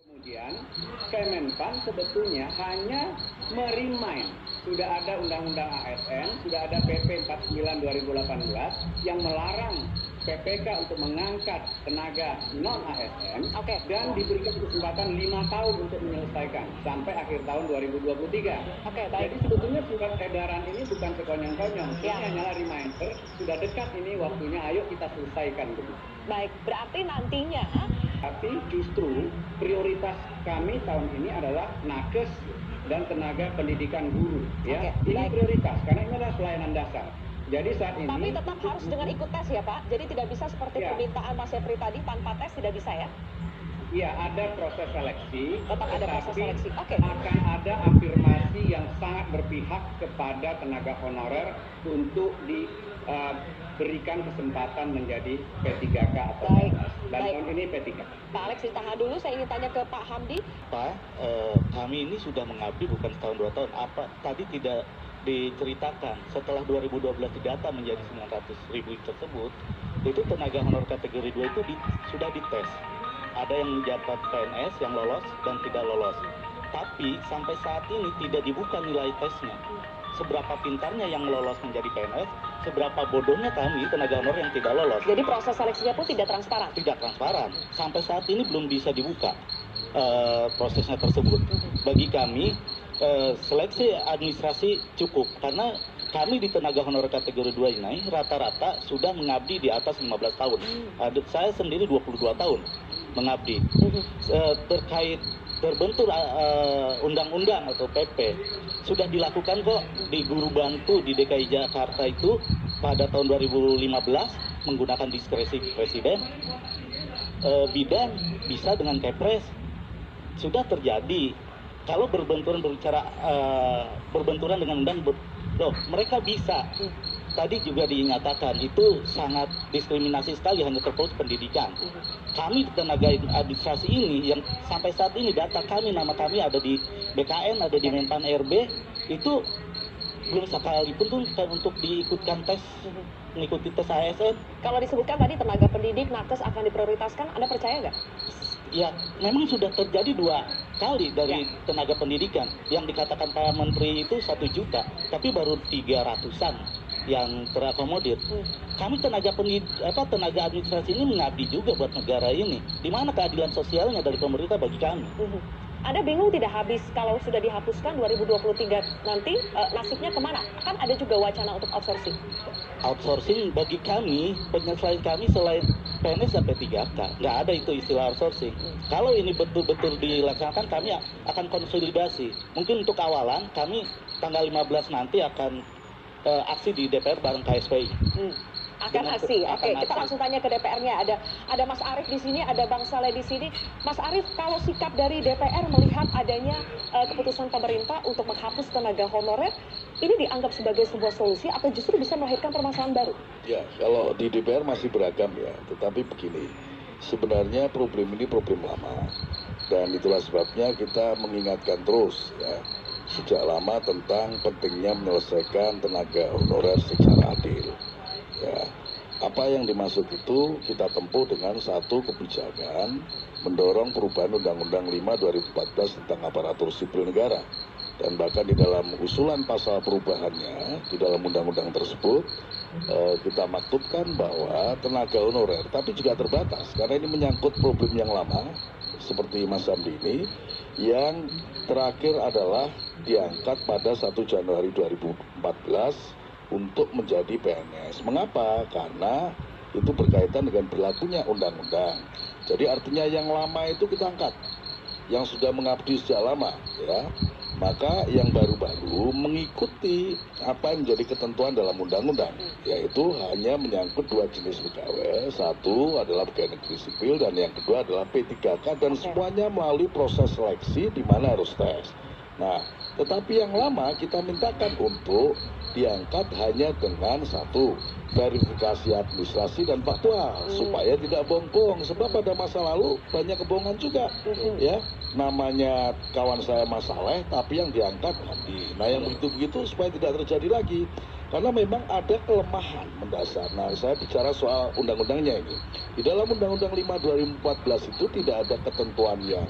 Kemudian Kemenpan sebetulnya hanya merimain, sudah ada Undang-Undang ASN, sudah ada PP 49 2018 yang melarang PPK untuk mengangkat tenaga non-ASN dan diberikan kesempatan 5 tahun untuk menyelesaikan sampai akhir tahun 2023. Baik. Jadi sebetulnya surat edaran ini bukan sekonyong-konyong, ini hanyalah reminder, sudah dekat ini waktunya, ayo kita selesaikan. Baik, berarti nantinya tapi justru prioritas kami tahun ini adalah nakes dan tenaga pendidikan guru. Ya, ini prioritas karena ini adalah pelayanan dasar. Jadi saat ini. Tapi tetap harus dengan ikut tes ya Pak. Jadi tidak bisa seperti permintaan Mas Yepri tadi tanpa tes tidak bisa ya? Iya, ada proses seleksi. Tetap ada proses seleksi. Akan ada afirmasi yang sangat berpihak kepada tenaga honorer untuk diberikan kesempatan menjadi P3K atau PNS. Dan tahun ini P3. Pak Alex ditahan dulu, saya ingin tanya ke Pak Hamdi. Pak, kami ini sudah mengabdi bukan setahun 2 tahun. Apa tadi tidak diceritakan setelah 2012 didata menjadi 900.000 tersebut, itu tenaga honor kategori 2 itu sudah dites. Ada yang menjabat PNS yang lolos dan tidak lolos. Tapi sampai saat ini tidak dibuka nilai tesnya. Seberapa pintarnya yang lolos menjadi PNS, seberapa bodohnya kami tenaga honor yang tidak lolos. Jadi proses seleksinya pun tidak transparan? Tidak transparan. Sampai saat ini belum bisa dibuka prosesnya tersebut. Bagi kami, seleksi administrasi cukup. Karena kami di tenaga honor kategori 2 ini rata-rata sudah mengabdi di atas 15 tahun. Saya sendiri 22 tahun mengabdi. Terkait terbentuk undang-undang atau PP sudah dilakukan kok di guru bantu di DKI Jakarta itu pada tahun 2015 menggunakan diskresi presiden. Bidan bisa dengan Kepres sudah terjadi. Kalau berbenturan dengan undang, mereka bisa. Tadi juga dinyatakan itu sangat diskriminasi sekali, hanya terfokus pendidikan. Kami tenaga administrasi ini yang sampai saat ini data kami, nama kami ada di BKN, ada di Menpan RB, itu belum sekalipun tuh untuk diikutkan tes, mengikuti tes ASN. Kalau disebutkan tadi tenaga pendidik, nakes akan diprioritaskan, Anda percaya nggak? Ya, memang sudah terjadi 2 kali dari tenaga pendidikan. Yang dikatakan Pak Menteri itu 1 juta, tapi baru 300-an yang terakomodir. Kami tenaga administrasi ini mengabdi juga buat negara ini. Di mana keadilan sosialnya dari pemerintah bagi kami? Anda bingung tidak habis kalau sudah dihapuskan 2023 nanti nasibnya kemana? Kan ada juga wacana untuk outsourcing. Outsourcing bagi kami, penyelesaian kami selain PNS sampai 3K. Nggak ada itu istilah outsourcing. Kalau ini betul-betul dilaksanakan, kami akan konsolidasi. Mungkin untuk awalan, kami tanggal 15 nanti akan aksi di DPR bareng KSPI. Akan aksi. Kita langsung tanya ke DPR-nya. Ada Mas Arief di sini, ada Bang Saleh di sini. Mas Arief, kalau sikap dari DPR melihat adanya keputusan pemerintah untuk menghapus tenaga honorer, ini dianggap sebagai sebuah solusi atau justru bisa melahirkan permasalahan baru? Ya, kalau di DPR masih beragam ya. Tetapi begini, sebenarnya problem ini problem lama. Dan itulah sebabnya kita mengingatkan terus ya, sejak lama tentang pentingnya menyelesaikan tenaga honorer secara adil. Ya, apa yang dimaksud itu kita tempuh dengan satu kebijakan mendorong perubahan Undang-Undang 5 2014 tentang aparatur sipil negara. Dan bahkan di dalam usulan pasal perubahannya, di dalam undang-undang tersebut, kita maktubkan bahwa tenaga honorer, tapi juga terbatas, karena ini menyangkut problem yang lama, seperti Mas Hamdi ini, yang terakhir adalah diangkat pada 1 Januari 2014 untuk menjadi PNS. Mengapa? Karena itu berkaitan dengan berlakunya undang-undang. Jadi artinya yang lama itu kita angkat, yang sudah mengabdi sejak lama, ya. Maka yang baru-baru mengikuti apa yang menjadi ketentuan dalam undang-undang, yaitu hanya menyangkut 2 jenis pegawai. Satu adalah pegawai negeri sipil dan yang kedua adalah P3K, dan semuanya melalui proses seleksi di mana harus tes. Nah, tetapi yang lama kita mintakan untuk diangkat hanya dengan satu, verifikasi administrasi dan faktual, supaya tidak bohong-bohong. Sebab pada masa lalu banyak kebohongan juga, ya. Namanya kawan saya Mas Saleh, tapi yang diangkat Hamdi. Nah, yang begitu-begitu supaya tidak terjadi lagi. Karena memang ada kelemahan mendasar. Nah, saya bicara soal undang-undangnya ini. Di dalam Undang-Undang 5 2014 itu tidak ada ketentuan yang